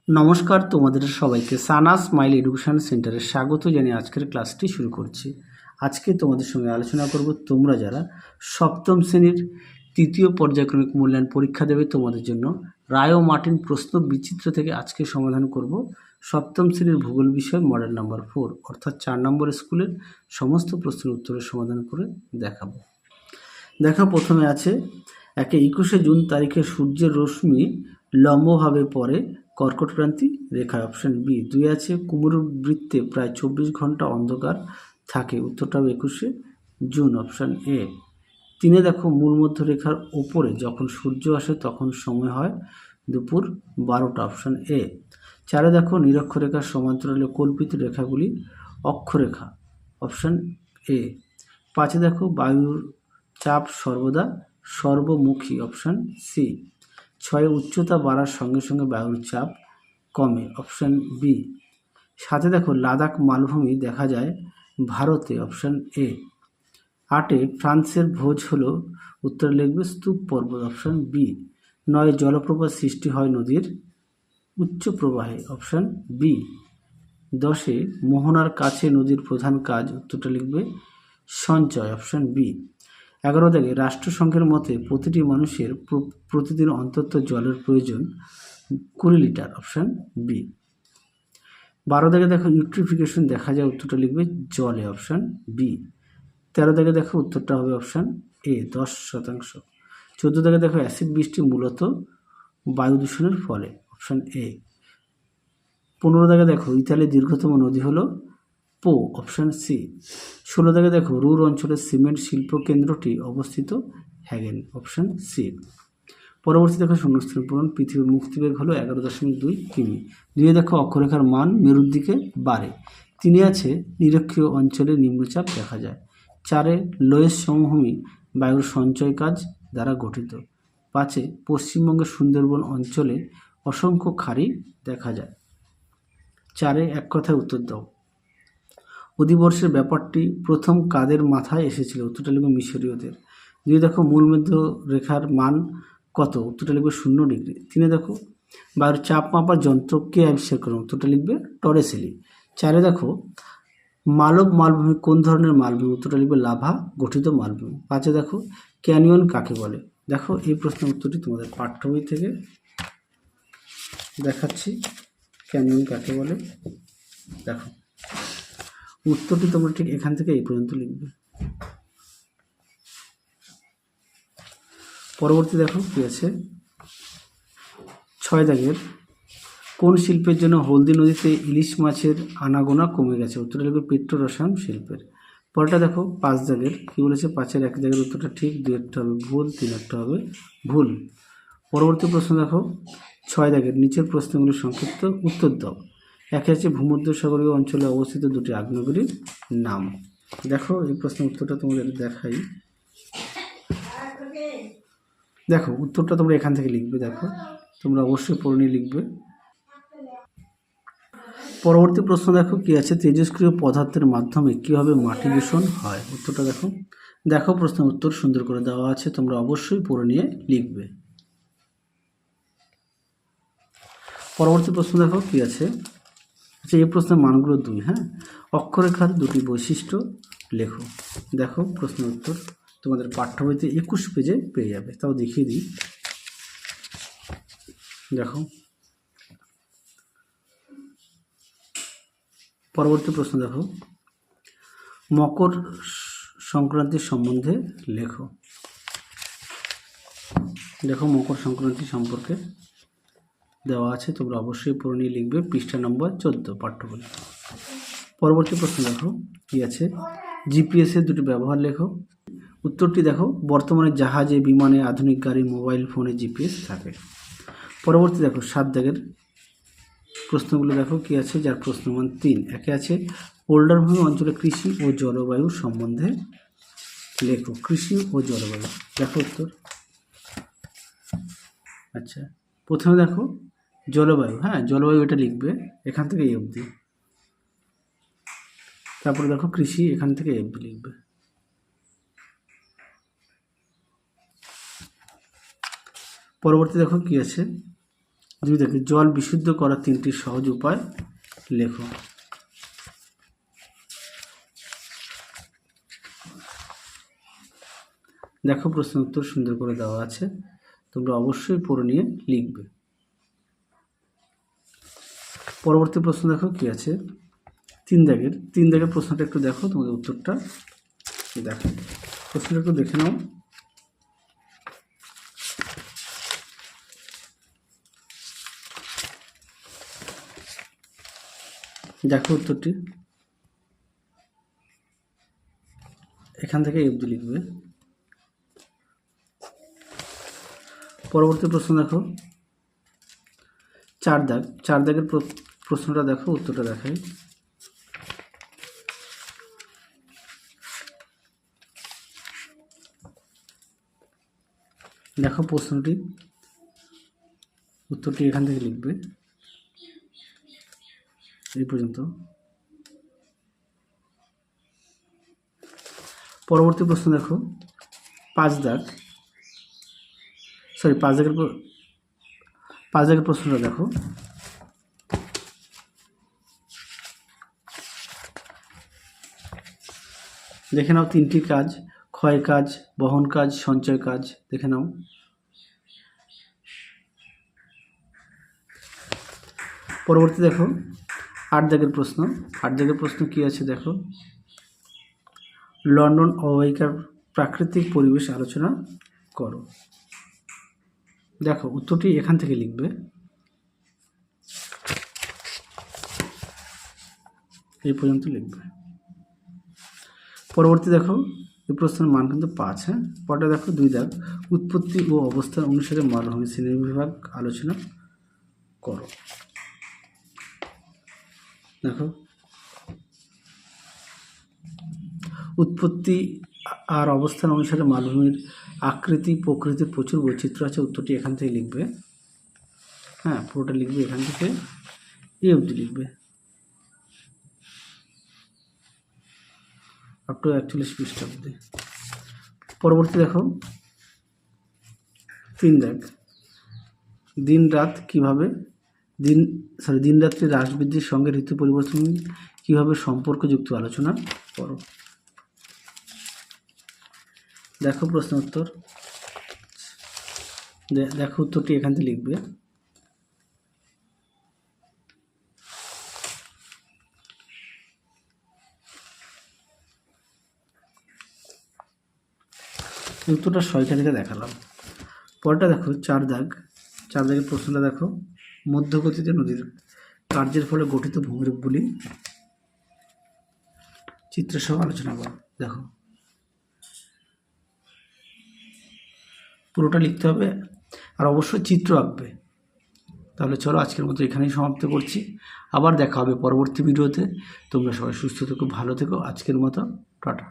নমস্কার, তোমাদের সবাইকে সানা স্মাইল এডুকেশন সেন্টারে স্বাগত জানিয়ে আজকের ক্লাসটি শুরু করছি। আজকে তোমাদের সঙ্গে আলোচনা করব তোমরা যারা সপ্তম শ্রেণীর তৃতীয় পর্যায়ক্রমিক মূল্যায়ন পরীক্ষা দেবে তোমাদের জন্য রায় ও মার্টিন প্রশ্ন বিচিত্র থেকে আজকে সমাধান করব সপ্তম শ্রেণীর ভূগোল বিষয় মডেল নাম্বার 4 অর্থাৎ 4 নম্বর স্কুলের সমস্ত প্রশ্নের উত্তরের সমাধান করে দেখাবো। দেখো, প্রথমে আছে 21শে জুন তারিখে সূর্যের রশ্মি লম্বভাবে পড়ে কর্কটক্রান্তি রেখায়, অপশান বি। 2 আছে কুমুর বৃত্তে প্রায় 24 ঘন্টা অন্ধকার থাকে, উত্তরটা হবে 21শে জুন, অপশান এ। 3 দেখো মূল মধ্য রেখার ওপরে যখন সূর্য আসে তখন সময় হয় দুপুর 12টা, অপশান এ। 4 দেখো নিরক্ষরেখার সমান্তরালে কল্পিত রেখাগুলি অক্ষরেখা, অপশান এ। 5 দেখো বায়ুর চাপ সর্বদা সর্বমুখী, অপশান সি। 6 উচ্চতা বাড়ার সঙ্গে সঙ্গে বায়ুর চাপ কমে, অপশান বি। 7 দেখো লাদাখ মালভূমি দেখা যায় ভারতে, অপশান এ। 8 ফ্রান্সের ভোজ হলো, উত্তর লিখবে স্তূপ পর্বত, অপশান বি। 9 জলপ্রপাত সৃষ্টি হয় নদীর উচ্চ প্রবাহে, অপশান বি। 10 মোহনার কাছে নদীর প্রধান কাজ, উত্তরটা লিখবে সঞ্চয়, অপশান বি। 11 দেখে রাষ্ট্রসংঘের মতে প্রতিটি মানুষের প্রতিদিন অন্তত জলের প্রয়োজন 20 লিটার, অপশান বি। 12 দেখে দেখো ইউট্রিফিকেশন দেখা যায়, উত্তরটা লিখবে জলে, অপশান বি। 13 দেখে দেখো উত্তরটা হবে অপশান এ 10%। 14 দেখে দেখো অ্যাসিড বৃষ্টি মূলত বায়ু দূষণের ফলে, অপশান এ। 15 দেখে দেখো ইতালির দীর্ঘতম নদী হলো পো, অপশান সি। 16 দেখে দেখো রুর অঞ্চলের সিমেন্ট শিল্প কেন্দ্রটি অবস্থিত হ্যাগেন, অপশান সি। পরবর্তী দেখো শূন্যস্থান পূরণ। পৃথিবীর মুক্তিবেগ হলো 11.2 কিমি। 2 দেখো অক্ষরেখার মান মেরুর দিকে বাড়ে। 3 আছে নিরক্ষীয় অঞ্চলে নিম্নচাপ দেখা যায়। 4 লোয়েস সমভূমি বায়ুর সঞ্চয় কাজ দ্বারা গঠিত। 5 পশ্চিমবঙ্গের সুন্দরবন অঞ্চলে অসংখ্য খাড়ি দেখা যায়। 4 এক কথায় উত্তর দাও। অধিবর্ষের ব্যাপারটি প্রথম কাদের মাথায় এসেছিল, উত্তরটা লিখবে মিশরীয়দের। 2 দেখো মূল মধ্য রেখার মান কত, উত্তরটা লিখবে 0 ডিগ্রি। 3 দেখো বায়ুর চাপ মাপার যন্ত্র কে আবিষ্কার করেন, উত্তরটা লিখবে টরেসেলি। 4 দেখো মালব মালভূমি কোন ধরনের মালভূমি, উত্তরটা লিখবে লাভা গঠিত মালভূমি। 5 দেখো ক্যানিয়ন কাকে বলে। দেখো এই প্রশ্নের উত্তরটি তোমাদের পাঠ্য বই থেকে দেখাচ্ছি, ক্যানিয়ন কাকে বলে। দেখো উত্তরটি তোমরা ঠিক এখান থেকে এই পর্যন্ত লিখবে। পরবর্তী দেখো কি আছে 6 দাগের কোন শিল্পের জন্য হলদি নদীতে ইলিশ মাছের আনাগোনা কমে গেছে, উত্তরটা লিখবে পেট্রোরসায়ন শিল্পের। পরেরটা দেখো 5 দাগের কি বলেছে, 5-এর 1 দাগের উত্তরটা ঠিক, 2-এরটা হবে ভুল, 3-এরটা হবে ভুল। পরবর্তী প্রশ্ন দেখো 6 দাগের নিচের প্রশ্নগুলির সংক্ষিপ্ত উত্তর দাও। 1 আছে ভূমধ্যসাগরীয় অঞ্চলে অবস্থিত দুটি আগ্নেয়গিরির নাম। দেখো এই প্রশ্নের উত্তরটা তোমাদের দেখাই। দেখো উত্তরটা তোমরা এখান থেকে লিখবে, দেখো তোমরা অবশ্যই পড়ে নিয়ে লিখবে। পরবর্তী প্রশ্ন দেখো কি আছে, তেজস্ক্রিয় পদার্থের মাধ্যমে কিভাবে মাটি দূষণ হয়, উত্তরটা দেখো। দেখো প্রশ্নের উত্তর সুন্দর করে দেওয়া আছে, তোমরা অবশ্যই পড়ে নিয়ে লিখবে। পরবর্তী প্রশ্ন দেখো কি আছে, আচ্ছা এই প্রশ্নের মানগুলো 2। হ্যাঁ, অক্ষরেখার দুটি বৈশিষ্ট্য লেখো। দেখো প্রশ্নের উত্তর তোমাদের পাঠ্য বইতে 21 পেজে পেয়ে যাবে, তাও দেখিয়ে দিই। দেখো পরবর্তী প্রশ্ন দেখো মকর সংক্রান্তির সম্বন্ধে লেখো। দেখো মকর সংক্রান্তি সম্পর্কে দেওয়া আছে, তোমরা অবশ্যই পড়ে নিয়ে লিখবে, পৃষ্ঠা নম্বর 14 পাঠ্য বই। পরবর্তী প্রশ্ন দেখো কি আছে, জিপিএসের দুটি ব্যবহার লেখো। উত্তরটি দেখো বর্তমানে জাহাজে, বিমানে, আধুনিক গাড়ি, মোবাইল ফোনে জিপিএস থাকে। পরবর্তী দেখো 7 দাগের প্রশ্নগুলো দেখো কি আছে, যার প্রশ্নমান 3। 1 আছে পোল্ডার ভূমি অঞ্চলে কৃষি ও জলবায়ু সম্বন্ধে লেখো। কৃষি ও জলবায়ু, দেখো উত্তর। আচ্ছা প্রথমে দেখো জলবায়ু, হ্যাঁ জলবায়ু এটা লিখবে এখান থেকে এই অবধি। তারপরে দেখো কৃষি এখান থেকে এই অবধি লিখবে। পরবর্তী দেখো কি আছে, 2 দাগে জল বিশুদ্ধ করার 3টি সহজ উপায় লেখো। দেখো প্রশ্ন উত্তর সুন্দর করে দেওয়া আছে, তোমরা অবশ্যই পড়ে নিয়ে লিখবে। পরবর্তী প্রশ্ন দেখো কি আছে, 3 দাগের প্রশ্নটা একটু দেখো, তোমাদের উত্তরটা দেখো, প্রশ্নটা একটু দেখে নাও। দেখো উত্তরটি, এখান থেকে এই অবধি লিখবে। পরবর্তী প্রশ্ন দেখো 4 দাগের প্রশ্নটা দেখো, উত্তরটা দেখাই। দেখো প্রশ্নটি, উত্তরটি এখান থেকে লিখবে এই পর্যন্ত। পরবর্তী প্রশ্ন দেখো 5 দাগের প্রশ্নটা দেখো। দেখে নাও 3টি কাজ, ক্ষয় কাজ, বহন কাজ, সঞ্চয় কাজ, দেখে নাও। পরবর্তী দেখো 8 দাগের প্রশ্ন কি আছে দেখো, লন্ডন অববাহিকার প্রাকৃতিক পরিবেশ আলোচনা করো। দেখো উত্তরটি এখান থেকে লিখবে, এই পর্যন্ত লিখবে। পরবর্তী দেখো এই প্রশ্নের মান কিন্তু 5। হ্যাঁ, পরটা দেখো 2 দাগ, উৎপত্তি ও অবস্থান অনুসারে মালভূমি শ্রেণীবিভাগ আলোচনা করো। দেখো উৎপত্তি আর অবস্থান অনুসারে মালভূমির আকৃতি প্রকৃতির প্রচুর বৈচিত্র্য আছে, উত্তরটি এখান থেকে লিখবে। হ্যাঁ, পুরোটা লিখবে, এখান থেকে এই অবধি লিখবে, আপ টু 41 পৃষ্ঠা অবধি। পরবর্তী দেখো 3 দাগ, দিন রাত্রি হ্রাস বৃদ্ধির সঙ্গে ঋতু পরিবর্তন কীভাবে সম্পর্কযুক্ত আলোচনা করো। দেখো প্রশ্ন উত্তর, দেখো উত্তরটি এখান থেকে লিখবে। উত্তরটা 6 থেকে দেখালাম। পরটা দেখো 4 দাগের প্রশ্নটা দেখো, মধ্যগতিতে নদীর কার্যের ফলে গঠিত ভূমিরূপগুলি চিত্রসহ আলোচনা করো। দেখো পুরোটা লিখতে হবে আর অবশ্যই চিত্র আঁকবে। তাহলে চলো আজকের মতো এখানেই সমাপ্ত করছি, আবার দেখা হবে পরবর্তী ভিডিওতে। তোমরা সবাই সুস্থ থেকো, ভালো থেকো। আজকের মতো টাটা।